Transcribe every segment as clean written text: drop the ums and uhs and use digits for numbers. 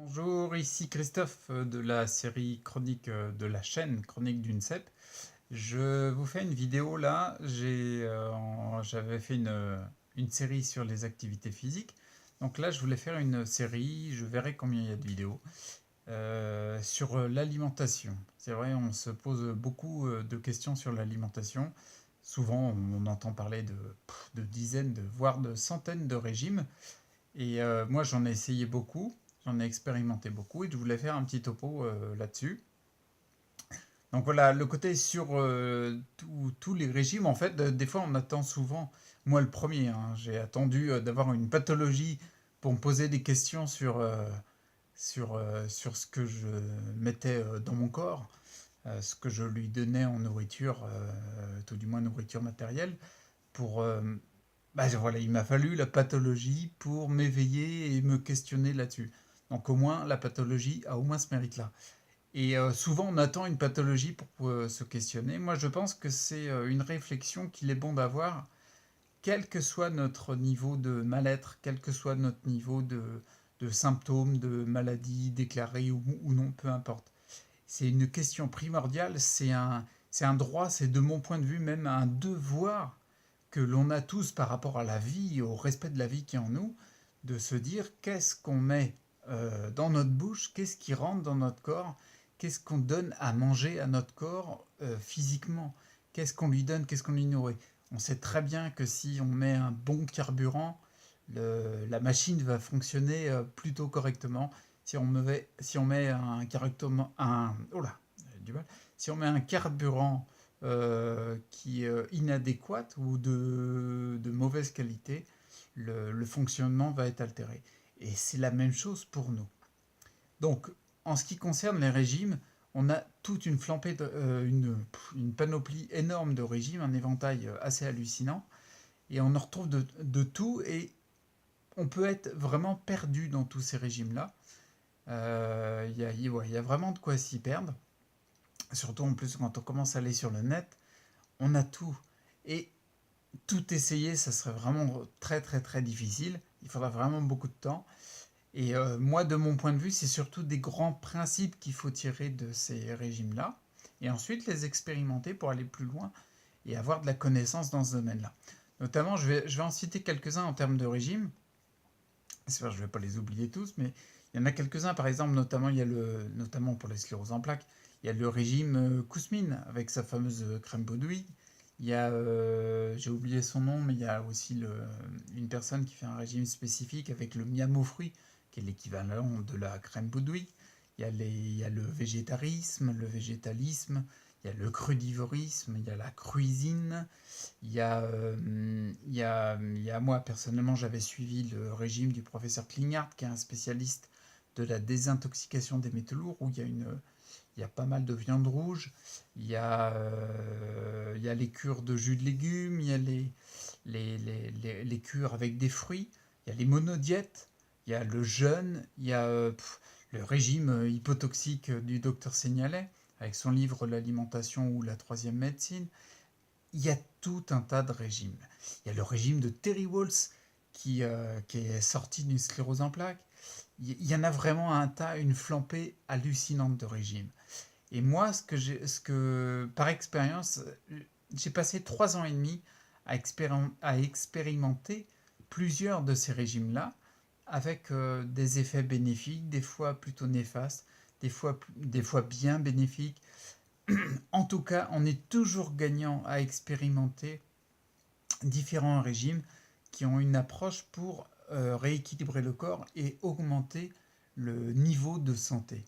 Bonjour, ici Christophe de la série Chronique de la chaîne Chronique d'une cèpe. Je vous fais une vidéo là. J'avais fait une série sur les activités physiques. Donc là, je voulais faire une série, je verrai combien il y a de vidéos, sur l'alimentation. C'est vrai, on se pose beaucoup de questions sur l'alimentation. Souvent, on entend parler de dizaines, voire de centaines de régimes. Et moi, j'en ai essayé beaucoup, j'en ai expérimenté beaucoup, et je voulais faire un petit topo là-dessus. Donc voilà, le côté sur tous les régimes, en fait, des fois, on attend souvent, moi le premier, hein, j'ai attendu d'avoir une pathologie pour me poser des questions sur ce que je mettais dans mon corps, ce que je lui donnais en nourriture, tout du moins nourriture matérielle, pour, voilà, il m'a fallu la pathologie pour m'éveiller et me questionner là-dessus. Donc au moins, la pathologie a au moins ce mérite-là. Et souvent, on attend une pathologie pour se questionner. Moi, je pense que c'est une réflexion qu'il est bon d'avoir, quel que soit notre niveau de mal-être, quel que soit notre niveau de symptômes, de maladies déclarées ou non, peu importe. C'est une question primordiale, c'est un droit, c'est de mon point de vue même un devoir que l'on a tous par rapport à la vie, au respect de la vie qui est en nous, de se dire qu'est-ce qu'on met dans notre bouche, qu'est-ce qui rentre dans notre corps, qu'est-ce qu'on donne à manger à notre corps physiquement, qu'est-ce qu'on lui donne, qu'est-ce qu'on lui nourrit. On sait très bien que si on met un bon carburant, la machine va fonctionner plutôt correctement. Si on met un caractère, oh là, du mal. Si on met un carburant qui est inadéquat ou de mauvaise qualité, le fonctionnement va être altéré. Et c'est la même chose pour nous. Donc, en ce qui concerne les régimes, on a toute une flambée, une panoplie énorme de régimes, un éventail assez hallucinant, et on en retrouve de tout, et on peut être vraiment perdu dans tous ces régimes-là. Ouais, y a vraiment de quoi s'y perdre. Surtout en plus quand on commence à aller sur le net, on a tout. Et tout essayer, ça serait vraiment très très très difficile. Il faudra vraiment beaucoup de temps. Et moi, de mon point de vue, c'est surtout des grands principes qu'il faut tirer de ces régimes-là. Et ensuite les expérimenter pour aller plus loin et avoir de la connaissance dans ce domaine-là. Notamment, je vais en citer quelques-uns en termes de régime. J'espère que je ne vais pas les oublier tous, mais il y en a quelques-uns, par exemple, notamment pour les scléroses en plaques, il y a le régime Kousmine avec sa fameuse crème Baudouin. Il y a, j'ai oublié son nom, mais il y a aussi une personne qui fait un régime spécifique avec le miamo fruit, qui est l'équivalent de la crème Baudouin. Il y a le végétarisme, le végétalisme, il y a le crudivorisme, il y a la cuisine, moi personnellement, j'avais suivi le régime du professeur Klinghardt, qui est un spécialiste de la désintoxication des métaux lourds, où il y a pas mal de viande rouge, il y a les cures de jus de légumes, il y a les cures avec des fruits, il y a les monodiètes, il y a le jeûne, il y a le régime hypotoxique du docteur Seignalais, avec son livre L'alimentation ou la troisième médecine. Il y a tout un tas de régimes. Il y a le régime de Terry Walls qui est sorti d'une sclérose en plaques. Il y en a vraiment un tas, une flambée hallucinante de régimes. Et moi, par expérience, j'ai passé 3 ans et demi à expérimenter plusieurs de ces régimes-là, avec des effets bénéfiques, des fois plutôt néfastes, des fois bien bénéfiques. En tout cas, on est toujours gagnant à expérimenter différents régimes qui ont une approche pour rééquilibrer le corps et augmenter le niveau de santé.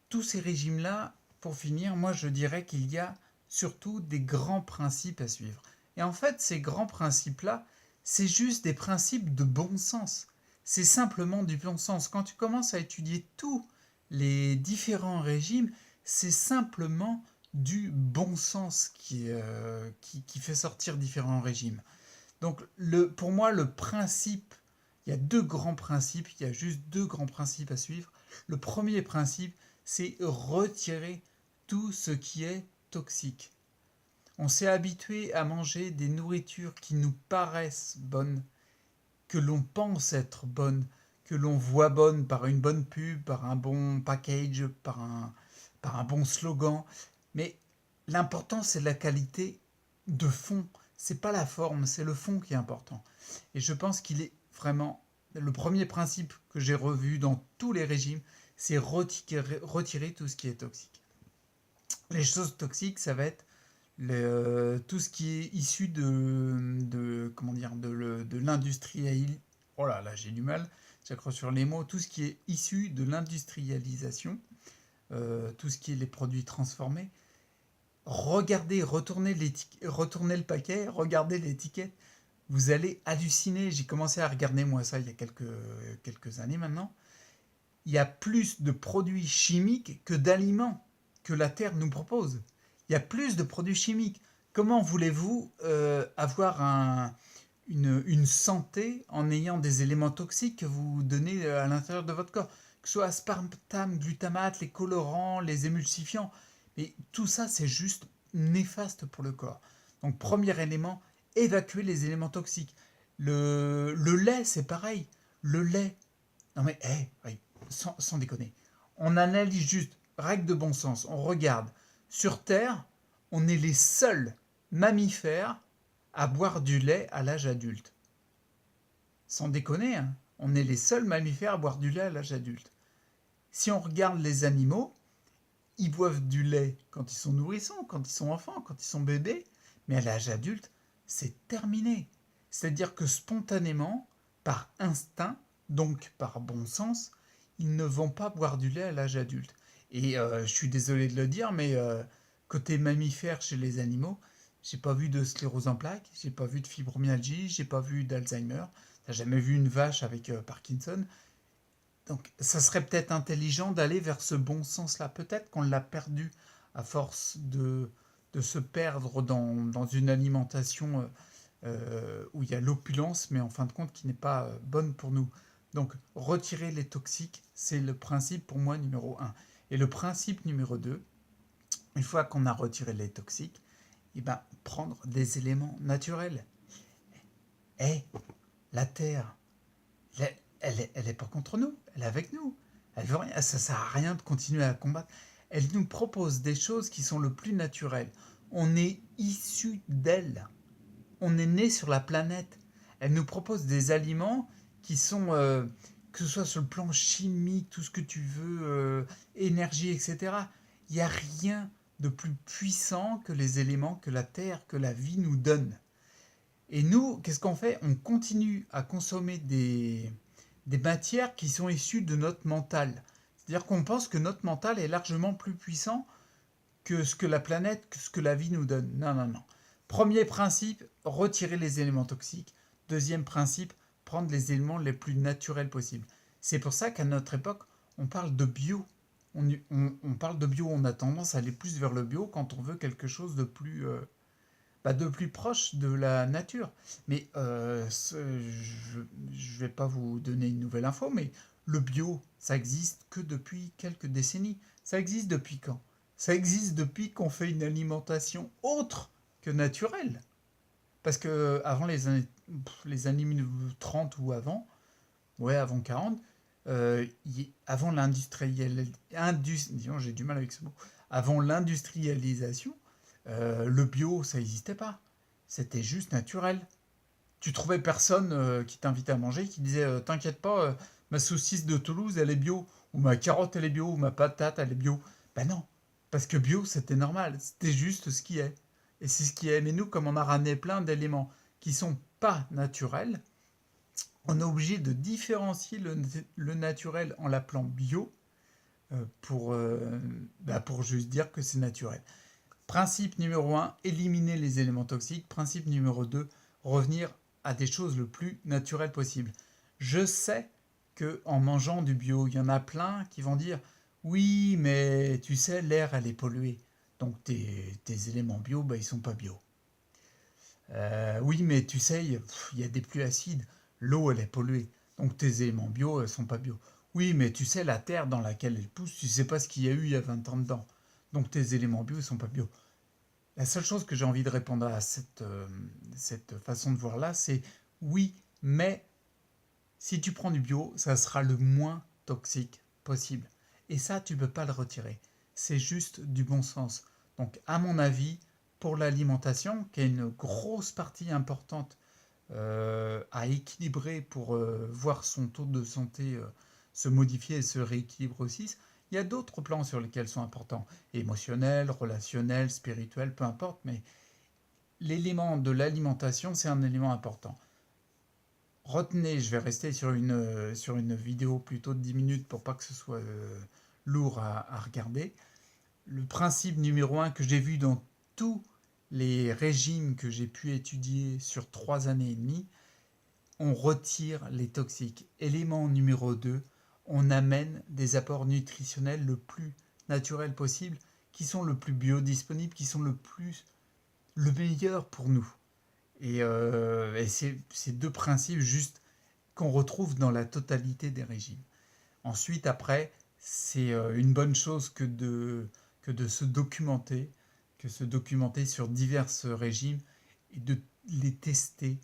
Tous ces régimes-là, pour finir, moi je dirais qu'il y a surtout des grands principes à suivre. Et en fait, ces grands principes-là, c'est juste des principes de bon sens. C'est simplement du bon sens. Quand tu commences à étudier tous les différents régimes, c'est simplement du bon sens qui fait sortir différents régimes. Donc pour moi, le principe, il y a deux grands principes, il y a juste deux grands principes à suivre. Le premier principe, c'est retirer tout ce qui est toxique. On s'est habitué à manger des nourritures qui nous paraissent bonnes, que l'on pense être bonnes, que l'on voit bonne par une bonne pub, par un bon package, par un bon slogan. Mais l'important, c'est la qualité de fond. C'est pas la forme, c'est le fond qui est important. Et je pense qu'il est vraiment le premier principe que j'ai revu dans tous les régimes, c'est retirer tout ce qui est toxique. Les choses toxiques, ça va être tout ce qui est issu comment dire, de l'industrialisation. Oh là là, j'ai du mal, j'accroche sur les mots. Tout ce qui est issu de l'industrialisation, tout ce qui est les produits transformés. Regardez, retournez le paquet, regardez l'étiquette. Vous allez halluciner. J'ai commencé à regarder moi ça il y a quelques années maintenant. Il y a plus de produits chimiques que d'aliments que la Terre nous propose. Il y a plus de produits chimiques. Comment voulez-vous avoir une santé en ayant des éléments toxiques que vous donnez à l'intérieur de votre corps? Que ce soit aspartame, glutamate, les colorants, les émulsifiants. Mais tout ça, c'est juste néfaste pour le corps. Donc, premier élément, évacuer les éléments toxiques. Le lait, c'est pareil. Le lait. Non mais, sans déconner. On analyse juste, règle de bon sens. On regarde. Sur Terre, on est les seuls mammifères à boire du lait à l'âge adulte. Sans déconner, hein. On est les seuls mammifères à boire du lait à l'âge adulte. Si on regarde les animaux, ils boivent du lait quand ils sont nourrissons, quand ils sont enfants, quand ils sont bébés, mais à l'âge adulte, c'est terminé. C'est-à-dire que spontanément, par instinct, donc par bon sens, ils ne vont pas boire du lait à l'âge adulte. Et je suis désolé de le dire, mais côté mammifère chez les animaux, j'ai pas vu de sclérose en plaques, j'ai pas vu de fibromyalgie, j'ai pas vu d'Alzheimer, t'as jamais vu une vache avec Parkinson. Donc ça serait peut-être intelligent d'aller vers ce bon sens-là. Peut-être qu'on l'a perdu à force de se perdre dans une alimentation où il y a l'opulence, mais en fin de compte qui n'est pas bonne pour nous. Donc retirer les toxiques, c'est le principe pour moi numéro un. Et le principe numéro 2, une fois qu'on a retiré les toxiques, eh ben, prendre des éléments naturels. Eh, la terre, elle est pas contre nous, elle est avec nous. Elle veut rien, ça sert à rien de continuer à combattre. Elle nous propose des choses qui sont le plus naturelles. On est issu d'elle. On est né sur la planète. Elle nous propose des aliments qui sont, que ce soit sur le plan chimique, tout ce que tu veux, énergie, etc. Il n'y a rien de plus puissant que les éléments que la Terre, que la vie nous donne. Et nous, qu'est-ce qu'on fait? On continue à consommer des matières qui sont issues de notre mental. C'est-à-dire qu'on pense que notre mental est largement plus puissant que ce que la planète, que ce que la vie nous donne. Non, non, non. Premier principe, retirer les éléments toxiques. Deuxième principe, prendre les éléments les plus naturels possibles. C'est pour ça qu'à notre époque, on parle de bio. On parle de bio, on a tendance à aller plus vers le bio quand on veut quelque chose de plus proche de la nature. Mais je ne vais pas vous donner une nouvelle info, mais le bio, ça existe que depuis quelques décennies. Ça existe depuis quand? Ça existe depuis qu'on fait une alimentation autre que naturelle. Parce que avant les années 30 ou avant, ouais, avant 40, avant disons, j'ai du mal avec ce mot, avant l'industrialisation, le bio, ça n'existait pas. C'était juste naturel. Tu trouvais personne qui t'invitait à manger, qui disait t'inquiète pas, ma saucisse de Toulouse, elle est bio, ou ma carotte, elle est bio, ou ma patate, elle est bio. Ben non, parce que bio, c'était normal, c'était juste ce qui est. Et c'est ce qui est. Mais nous, comme on a ramené plein d'éléments qui sont pas naturels, on est obligé de différencier le naturel en l'appelant bio pour juste dire que c'est naturel. Principe numéro un, éliminer les éléments toxiques. Principe numéro 2, revenir à des choses le plus naturelles possible. Je sais que en mangeant du bio, il y en a plein qui vont dire oui, mais tu sais, l'air, elle est polluée. Donc tes éléments bio, ils sont pas bio. Oui, mais tu sais, il y a des pluies acides. L'eau, elle est polluée. Donc tes éléments bio, elles sont pas bio. Oui, mais tu sais, la terre dans laquelle elle pousse, tu sais pas ce qu'il y a eu il y a 20 ans dedans. Donc tes éléments bio, ils sont pas bio. La seule chose que j'ai envie de répondre à cette façon de voir là, c'est oui, mais Si tu prends du bio, ça sera le moins toxique possible. Et ça, tu ne peux pas le retirer. C'est juste du bon sens. Donc, à mon avis, pour l'alimentation, qui est une grosse partie importante à équilibrer pour voir son taux de santé se modifier et se rééquilibrer aussi, il y a d'autres plans sur lesquels sont importants. Émotionnels, relationnels, spirituels, peu importe, mais l'élément de l'alimentation, c'est un élément important. Retenez, je vais rester sur une vidéo plutôt de 10 minutes pour pas que ce soit lourd à regarder. Le principe numéro un que j'ai vu dans tous les régimes que j'ai pu étudier sur 3 années et demie, on retire les toxiques. Élément numéro 2, on amène des apports nutritionnels le plus naturels possible, qui sont le plus biodisponibles, qui sont le meilleur pour nous. Et c'est ces deux principes juste qu'on retrouve dans la totalité des régimes. Ensuite, après, c'est une bonne chose que de se documenter sur divers régimes et de les tester,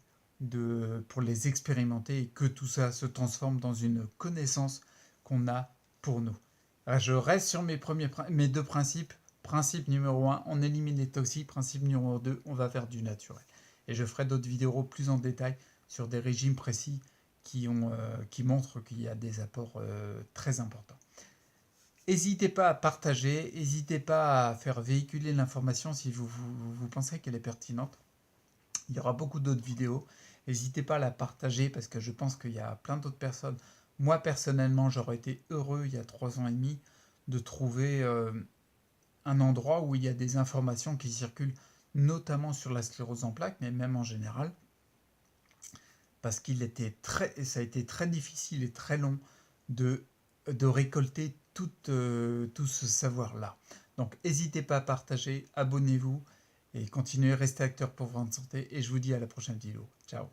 pour les expérimenter et que tout ça se transforme dans une connaissance qu'on a pour nous. Alors, je reste sur mes deux principes. Principe numéro un, on élimine les toxiques. Principe numéro 2, on va vers du naturel. Et je ferai d'autres vidéos plus en détail sur des régimes précis qui montrent qu'il y a des apports très importants. N'hésitez pas à partager, n'hésitez pas à faire véhiculer l'information si vous pensez qu'elle est pertinente. Il y aura beaucoup d'autres vidéos. N'hésitez pas à la partager parce que je pense qu'il y a plein d'autres personnes. Moi, personnellement, j'aurais été heureux il y a 3 ans et demi de trouver un endroit où il y a des informations qui circulent, notamment sur la sclérose en plaques, mais même en général, parce ça a été très difficile et très long de, de récolter tout ce savoir-là. Donc, n'hésitez pas à partager, abonnez-vous et continuez à rester acteur pour votre santé. Et je vous dis à la prochaine vidéo. Ciao.